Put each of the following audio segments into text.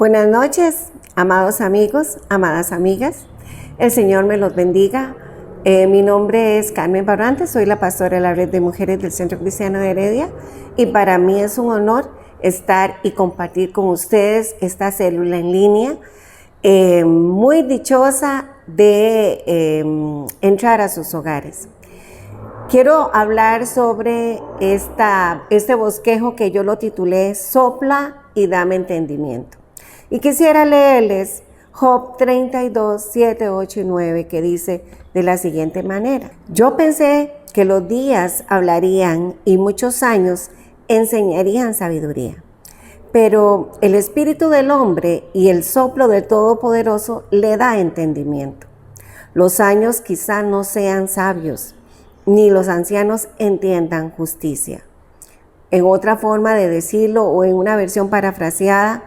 Buenas noches, amados amigos, amadas amigas. El Señor me los bendiga. Mi nombre es Carmen Barrantes, soy la pastora de la Red de Mujeres del Centro Cristiano de Heredia y para mí es un honor estar y compartir con ustedes esta célula en línea. Muy dichosa de entrar a sus hogares. Quiero hablar sobre este bosquejo que yo lo titulé Sopla y dame entendimiento. Y quisiera leerles Job 32, 7, 8 y 9, que dice de la siguiente manera: yo pensé que los días hablarían y muchos años enseñarían sabiduría. Pero el espíritu del hombre y el soplo del Todopoderoso le da entendimiento. Los años quizá no sean sabios, ni los ancianos entiendan justicia. En otra forma de decirlo o en una versión parafraseada,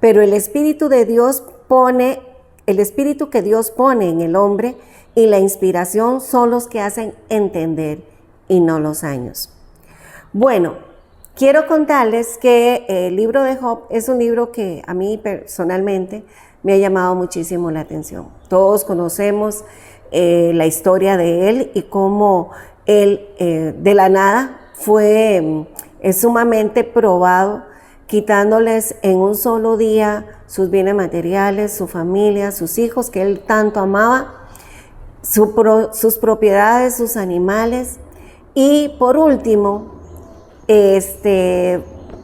pero el espíritu que Dios pone en el hombre y la inspiración son los que hacen entender y no los años. Bueno, quiero contarles que el libro de Job es un libro que a mí personalmente me ha llamado muchísimo la atención. Todos conocemos la historia de él y cómo él de la nada fue sumamente probado, quitándoles en un solo día sus bienes materiales, su familia, sus hijos que él tanto amaba, sus propiedades, sus animales, y por último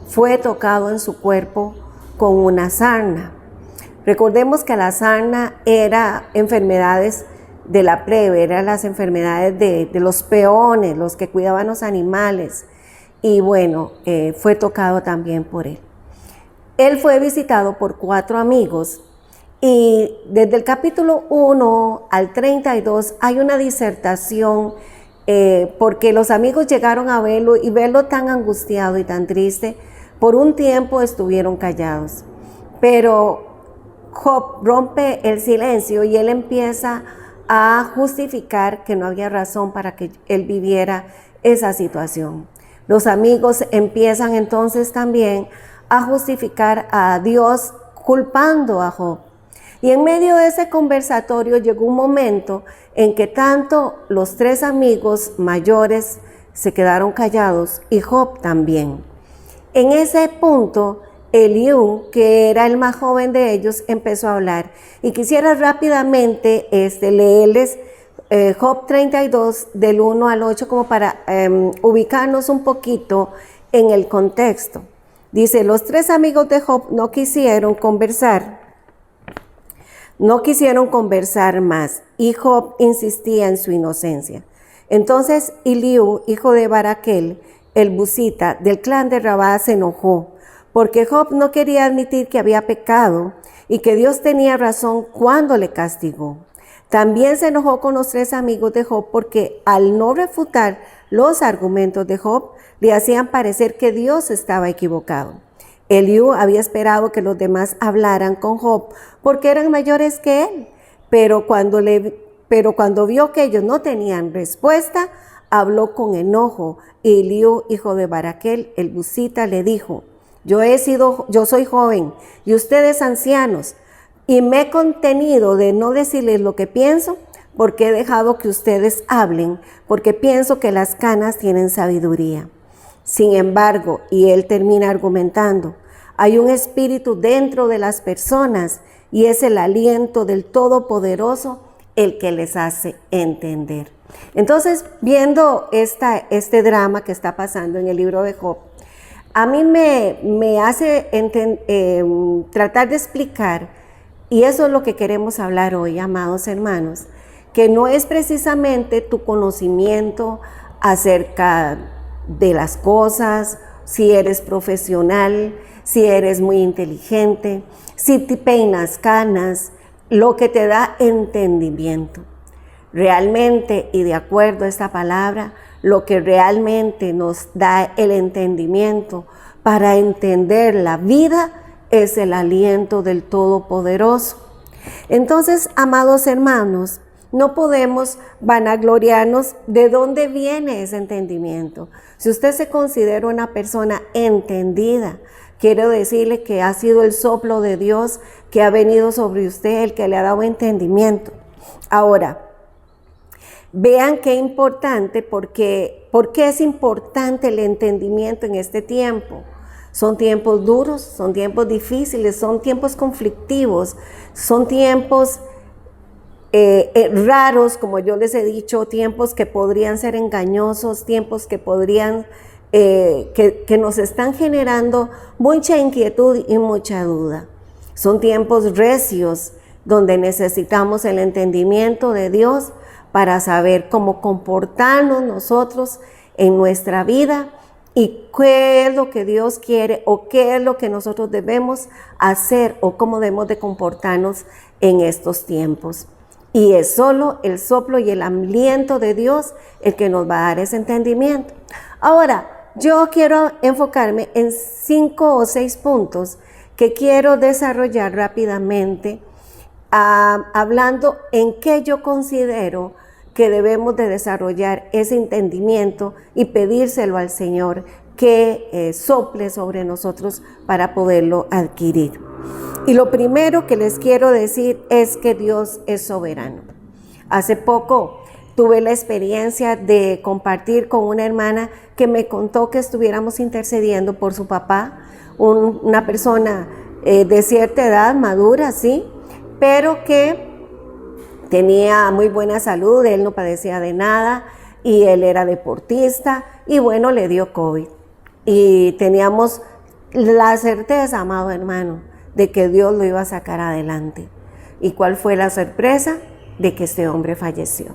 fue tocado en su cuerpo con una sarna. Recordemos que la sarna era enfermedades de la plebe, eran las enfermedades de los peones, los que cuidaban los animales, y bueno, fue tocado también por él. Él fue visitado por 4 amigos y desde el capítulo 1 al 32 hay una disertación porque los amigos llegaron a verlo y verlo tan angustiado y tan triste, por un tiempo estuvieron callados. Pero Job rompe el silencio y él empieza a justificar que no había razón para que él viviera esa situación. Los amigos empiezan entonces también a justificar a Dios culpando a Job. Y en medio de ese conversatorio llegó un momento en que tanto los 3 amigos mayores se quedaron callados y Job también. En ese punto, Eliú, que era el más joven de ellos, empezó a hablar. Y quisiera rápidamente leerles Job 32 del 1 al 8 como para ubicarnos un poquito en el contexto. Dice: los 3 amigos de Job no quisieron conversar más, y Job insistía en su inocencia. Entonces Eliú, hijo de Baraquel, el busita del clan de Rabá, se enojó, porque Job no quería admitir que había pecado y que Dios tenía razón cuando le castigó. También se enojó con los 3 amigos de Job porque al no refutar los argumentos de Job, le hacían parecer que Dios estaba equivocado. Eliú había esperado que los demás hablaran con Job porque eran mayores que él, pero cuando vio que ellos no tenían respuesta, habló con enojo. Y Eliú, hijo de Baraquel, el busita, le dijo: yo soy joven y ustedes ancianos, y me he contenido de no decirles lo que pienso, porque he dejado que ustedes hablen, porque pienso que las canas tienen sabiduría. Sin embargo, y él termina argumentando, hay un espíritu dentro de las personas y es el aliento del Todopoderoso el que les hace entender. Entonces, viendo este drama que está pasando en el libro de Job, a mí me hace tratar de explicar, y eso es lo que queremos hablar hoy, amados hermanos, que no es precisamente tu conocimiento acerca de las cosas, si eres profesional, si eres muy inteligente, si te peinas canas, lo que te da entendimiento. Realmente, y de acuerdo a esta palabra, lo que realmente nos da el entendimiento para entender la vida es el aliento del Todopoderoso. Entonces, amados hermanos, no podemos vanagloriarnos de dónde viene ese entendimiento. Si usted se considera una persona entendida, quiero decirle que ha sido el soplo de Dios que ha venido sobre usted, el que le ha dado entendimiento. Ahora, vean qué importante, ¿por qué es importante el entendimiento en este tiempo? Son tiempos duros, son tiempos difíciles, son tiempos conflictivos, son tiempos raros, como yo les he dicho, tiempos que podrían ser engañosos, tiempos que podrían, que nos están generando mucha inquietud y mucha duda. Son tiempos recios donde necesitamos el entendimiento de Dios para saber cómo comportarnos nosotros en nuestra vida y qué es lo que Dios quiere o qué es lo que nosotros debemos hacer o cómo debemos de comportarnos en estos tiempos. Y es solo el soplo y el aliento de Dios el que nos va a dar ese entendimiento. Ahora, yo quiero enfocarme en 5 o 6 puntos que quiero desarrollar rápidamente, hablando en qué yo considero que debemos de desarrollar ese entendimiento y pedírselo al Señor que sople sobre nosotros para poderlo adquirir. Y lo primero que les quiero decir es que Dios es soberano. Hace poco tuve la experiencia de compartir con una hermana que me contó que estuviéramos intercediendo por su papá, una persona de cierta edad, madura, sí, pero que tenía muy buena salud, él no padecía de nada y él era deportista y bueno, le dio COVID. Y teníamos la certeza, amado hermano, de que Dios lo iba a sacar adelante. ¿Y cuál fue la sorpresa? De que este hombre falleció.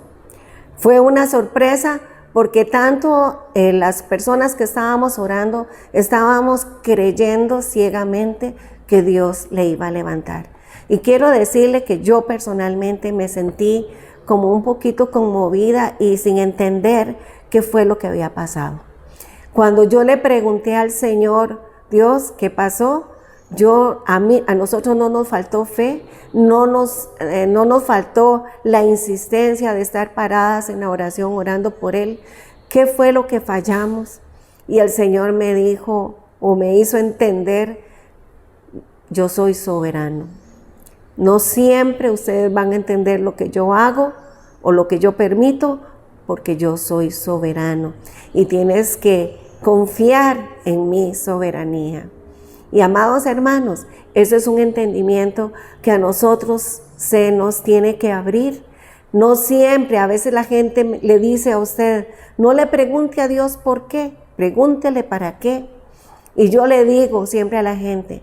Fue una sorpresa porque tanto las personas que estábamos orando, estábamos creyendo ciegamente que Dios le iba a levantar. Y quiero decirle que yo personalmente me sentí como un poquito conmovida y sin entender qué fue lo que había pasado. Cuando yo le pregunté al Señor, Dios, ¿qué pasó? A nosotros no nos faltó fe, no nos faltó la insistencia de estar paradas en la oración orando por él. ¿Qué fue lo que fallamos? Y el Señor me dijo o me hizo entender, yo soy soberano. No siempre ustedes van a entender lo que yo hago o lo que yo permito, porque yo soy soberano y tienes que confiar en mi soberanía. Y amados hermanos, ese es un entendimiento que a nosotros se nos tiene que abrir. No siempre, a veces la gente le dice a usted, no le pregunte a Dios por qué, pregúntele para qué. Y yo le digo siempre a la gente,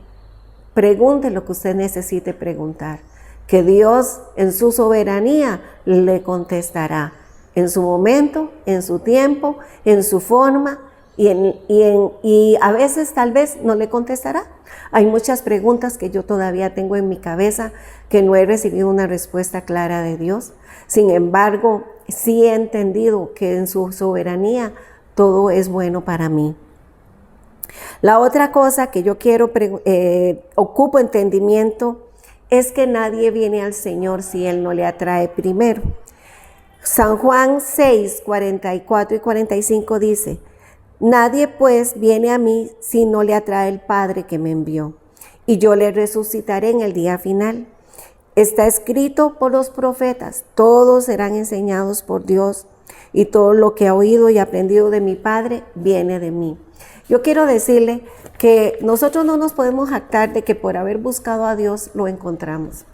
pregunte lo que usted necesite preguntar, que Dios en su soberanía le contestará en su momento, en su tiempo, en su forma. Y a veces tal vez no le contestará. Hay muchas preguntas que yo todavía tengo en mi cabeza que no he recibido una respuesta clara de Dios. Sin embargo, sí he entendido que en su soberanía todo es bueno para mí. La otra cosa que yo quiero, ocupo entendimiento, es que nadie viene al Señor si Él no le atrae primero. San Juan 6, 44 y 45 dice, nadie pues viene a mí si no le atrae el Padre que me envió, y yo le resucitaré en el día final. Está escrito por los profetas, todos serán enseñados por Dios, y todo lo que he oído y aprendido de mi Padre viene de mí. Yo quiero decirle que nosotros no nos podemos jactar de que por haber buscado a Dios lo encontramos.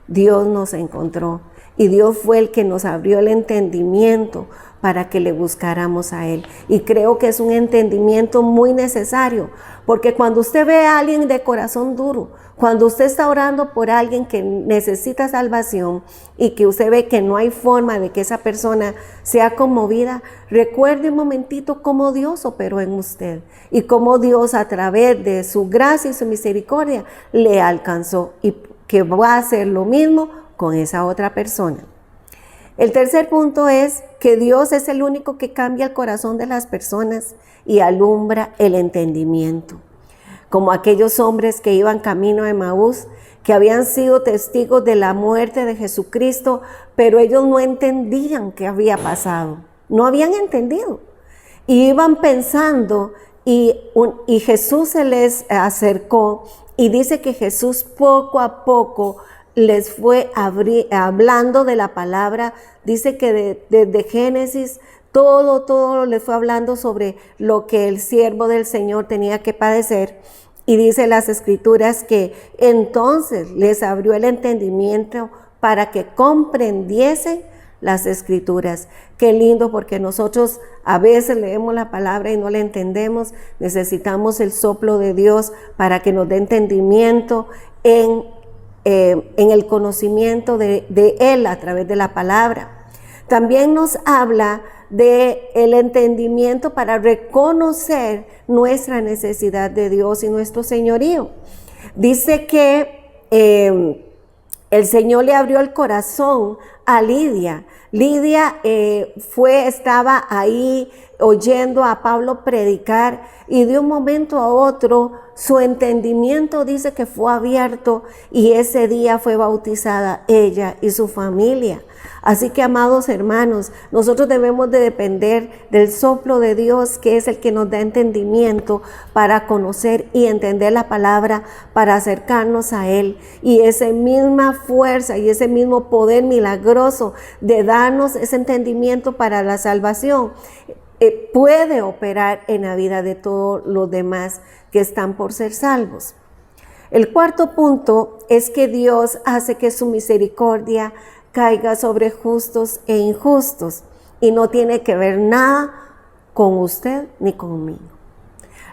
Dios nos encontró y Dios fue el que nos abrió el entendimiento para que le buscáramos a Él. Y creo que es un entendimiento muy necesario, porque cuando usted ve a alguien de corazón duro, cuando usted está orando por alguien que necesita salvación y que usted ve que no hay forma de que esa persona sea conmovida, recuerde un momentito cómo Dios operó en usted y cómo Dios a través de su gracia y su misericordia le alcanzó y que va a hacer lo mismo con esa otra persona. El tercer punto es que Dios es el único que cambia el corazón de las personas y alumbra el entendimiento. Como aquellos hombres que iban camino a Emaús, que habían sido testigos de la muerte de Jesucristo, pero ellos no entendían qué había pasado, no habían entendido. Y iban pensando y Jesús se les acercó y dice que Jesús poco a poco les fue hablando de la palabra. Dice que desde Génesis todo les fue hablando sobre lo que el siervo del Señor tenía que padecer. Y dice las Escrituras que entonces les abrió el entendimiento para que comprendiesen las Escrituras. Qué lindo, porque nosotros a veces leemos la palabra y no la entendemos. Necesitamos el soplo de Dios para que nos dé entendimiento en el conocimiento de Él a través de la palabra. También nos habla del entendimiento para reconocer nuestra necesidad de Dios y nuestro señorío. Dice que el Señor le abrió el corazón a Lidia. Lidia estaba ahí oyendo a Pablo predicar, y de un momento a otro su entendimiento dice que fue abierto, y ese día fue bautizada ella y su familia. Así que, amados hermanos, nosotros debemos de depender del soplo de Dios, que es el que nos da entendimiento para conocer y entender la palabra, para acercarnos a Él. Y esa misma fuerza y ese mismo poder milagroso de darnos ese entendimiento para la salvación puede operar en la vida de todos los demás que están por ser salvos. El cuarto punto es que Dios hace que su misericordia caiga sobre justos e injustos, y no tiene que ver nada con usted ni conmigo.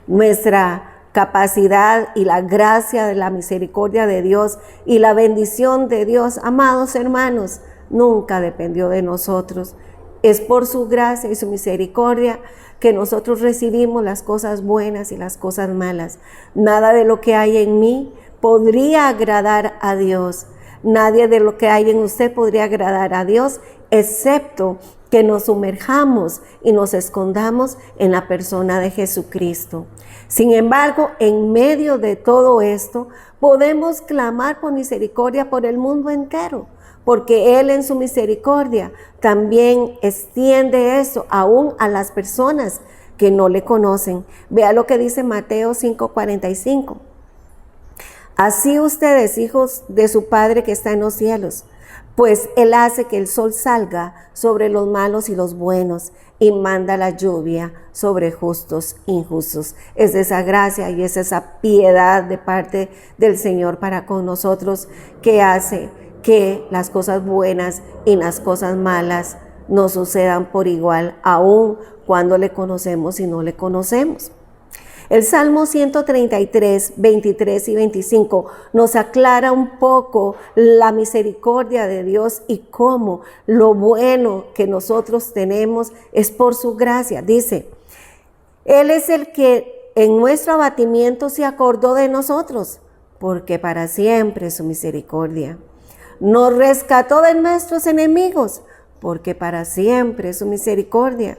Nuestra capacidad y la gracia de la misericordia de Dios y la bendición de Dios, amados hermanos, nunca dependió de nosotros. Es por su gracia y su misericordia que nosotros recibimos las cosas buenas y las cosas malas. Nada de lo que hay en mí podría agradar a Dios. Nadie de lo que hay en usted podría agradar a Dios, excepto que nos sumerjamos y nos escondamos en la persona de Jesucristo. Sin embargo, en medio de todo esto, podemos clamar por misericordia por el mundo entero, porque Él en su misericordia también extiende eso aún a las personas que no le conocen. Vea lo que dice Mateo 5:45. Así ustedes, hijos de su Padre que está en los cielos, pues Él hace que el sol salga sobre los malos y los buenos, y manda la lluvia sobre justos e injustos. Es esa gracia y es esa piedad de parte del Señor para con nosotros, que hace que las cosas buenas y las cosas malas nos sucedan por igual, aun cuando le conocemos y no le conocemos. El Salmo 133, 23 y 25 nos aclara un poco la misericordia de Dios y cómo lo bueno que nosotros tenemos es por su gracia. Dice, Él es el que en nuestro abatimiento se acordó de nosotros, porque para siempre es su misericordia. Nos rescató de nuestros enemigos, porque para siempre es su misericordia.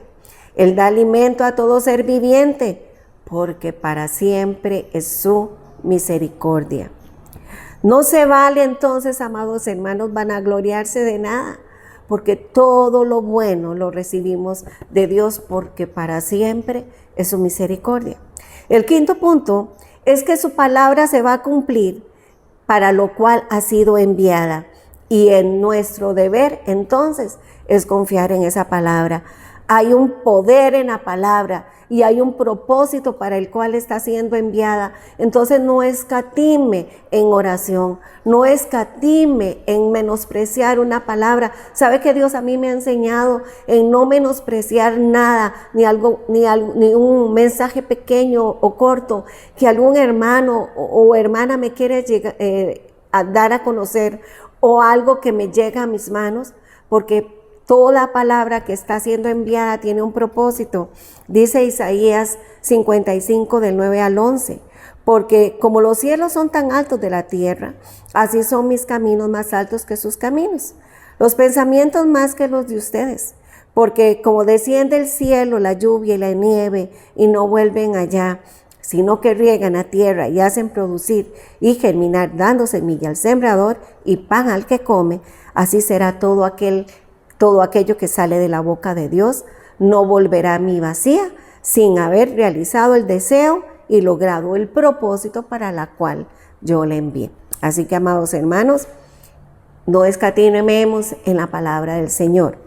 Él da alimento a todo ser viviente, porque para siempre es su misericordia. No se vale entonces, amados hermanos, vanagloriarse de nada, porque todo lo bueno lo recibimos de Dios, porque para siempre es su misericordia. El quinto punto es que su palabra se va a cumplir, para lo cual ha sido enviada, y en nuestro deber entonces es confiar en esa palabra. Hay un poder en la palabra y hay un propósito para el cual está siendo enviada. Entonces no escatime en oración, no escatime en menospreciar una palabra. ¿Sabe que Dios a mí me ha enseñado en no menospreciar nada, ni un mensaje pequeño o corto que algún hermano o hermana me quiere a dar a conocer, o algo que me llega a mis manos? Porque toda palabra que está siendo enviada tiene un propósito. Dice Isaías 55 del 9 al 11. Porque como los cielos son tan altos de la tierra, así son mis caminos más altos que sus caminos, los pensamientos más que los de ustedes. Porque como desciende el cielo la lluvia y la nieve y no vuelven allá, sino que riegan la tierra y hacen producir y germinar, dando semilla al sembrador y pan al que come, así será todo aquello que sale de la boca de Dios. No volverá a mí vacía, sin haber realizado el deseo y logrado el propósito para la cual yo le envié. Así que, amados hermanos, no escatimemos en la palabra del Señor.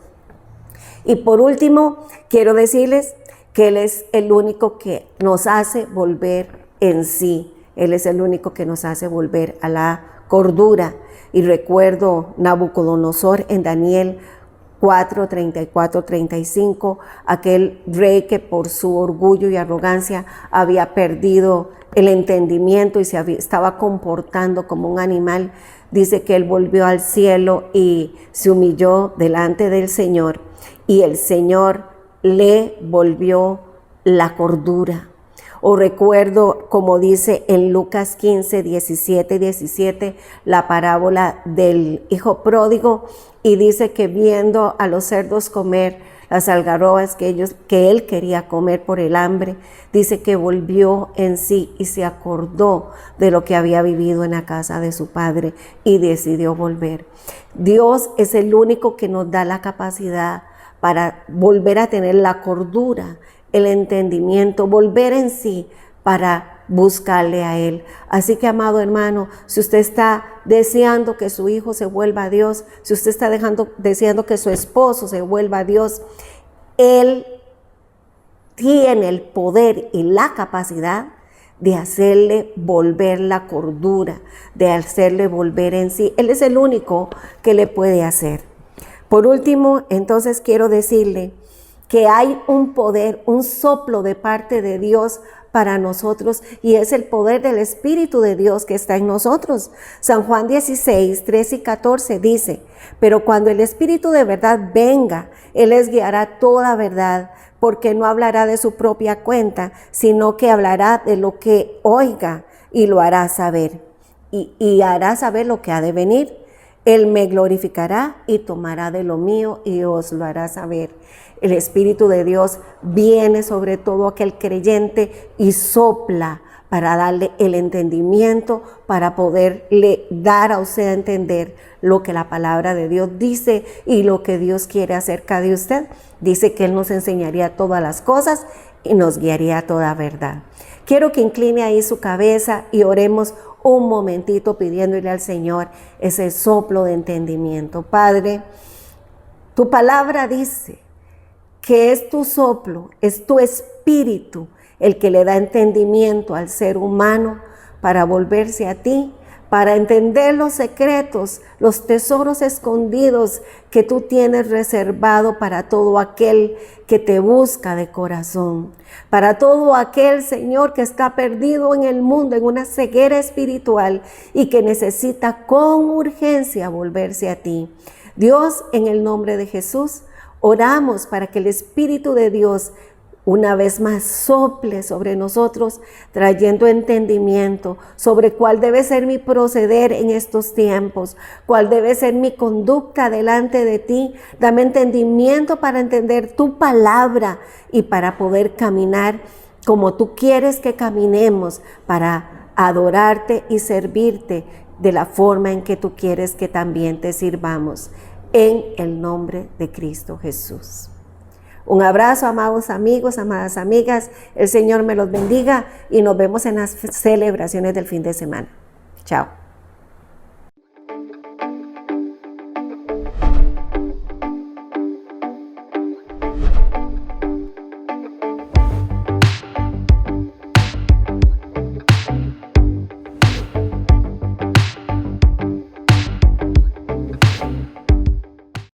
Y por último, quiero decirles que Él es el único que nos hace volver en sí. Él es el único que nos hace volver a la cordura. Y recuerdo Nabucodonosor en Daniel 4, 34, 35, aquel rey que por su orgullo y arrogancia había perdido el entendimiento y estaba comportando como un animal. Dice que él volvió al cielo y se humilló delante del Señor, y el Señor le volvió la cordura. O recuerdo, como dice en Lucas 15, 17 y 17, la parábola del hijo pródigo, y dice que viendo a los cerdos comer las algarrobas que él quería comer por el hambre, dice que volvió en sí y se acordó de lo que había vivido en la casa de su padre y decidió volver. Dios es el único que nos da la capacidad para volver a tener la cordura, el entendimiento, volver en sí para buscarle a Él. Así que, amado hermano, si usted está deseando que su hijo se vuelva a Dios, si usted está deseando que su esposo se vuelva a Dios, Él tiene el poder y la capacidad de hacerle volver la cordura, de hacerle volver en sí. Él es el único que le puede hacer. Por último, entonces quiero decirle que hay un poder, un soplo de parte de Dios para nosotros, y es el poder del Espíritu de Dios que está en nosotros. San Juan 16, 13 y 14 dice: pero cuando el Espíritu de verdad venga, Él les guiará toda verdad, porque no hablará de su propia cuenta, sino que hablará de lo que oiga y lo hará saber, y hará saber lo que ha de venir. Él me glorificará y tomará de lo mío y os lo hará saber. El Espíritu de Dios viene sobre todo aquel creyente y sopla para darle el entendimiento, para poderle dar a usted a entender lo que la palabra de Dios dice y lo que Dios quiere acerca de usted. Dice que Él nos enseñaría todas las cosas y nos guiaría a toda verdad. Quiero que incline ahí su cabeza y oremos un momentito pidiéndole al Señor ese soplo de entendimiento. Padre, tu palabra dice que es tu soplo, es tu espíritu el que le da entendimiento al ser humano para volverse a ti, para entender los secretos, los tesoros escondidos que tú tienes reservado para todo aquel que te busca de corazón, para todo aquel, Señor, que está perdido en el mundo, en una ceguera espiritual y que necesita con urgencia volverse a ti. Dios, en el nombre de Jesús, oramos para que el Espíritu de Dios una vez más sople sobre nosotros, trayendo entendimiento sobre cuál debe ser mi proceder en estos tiempos, cuál debe ser mi conducta delante de ti. Dame entendimiento para entender tu palabra y para poder caminar como tú quieres que caminemos, para adorarte y servirte de la forma en que tú quieres que también te sirvamos. En el nombre de Cristo Jesús. Un abrazo, amados amigos, amadas amigas. El Señor me los bendiga y nos vemos en las celebraciones del fin de semana. Chao.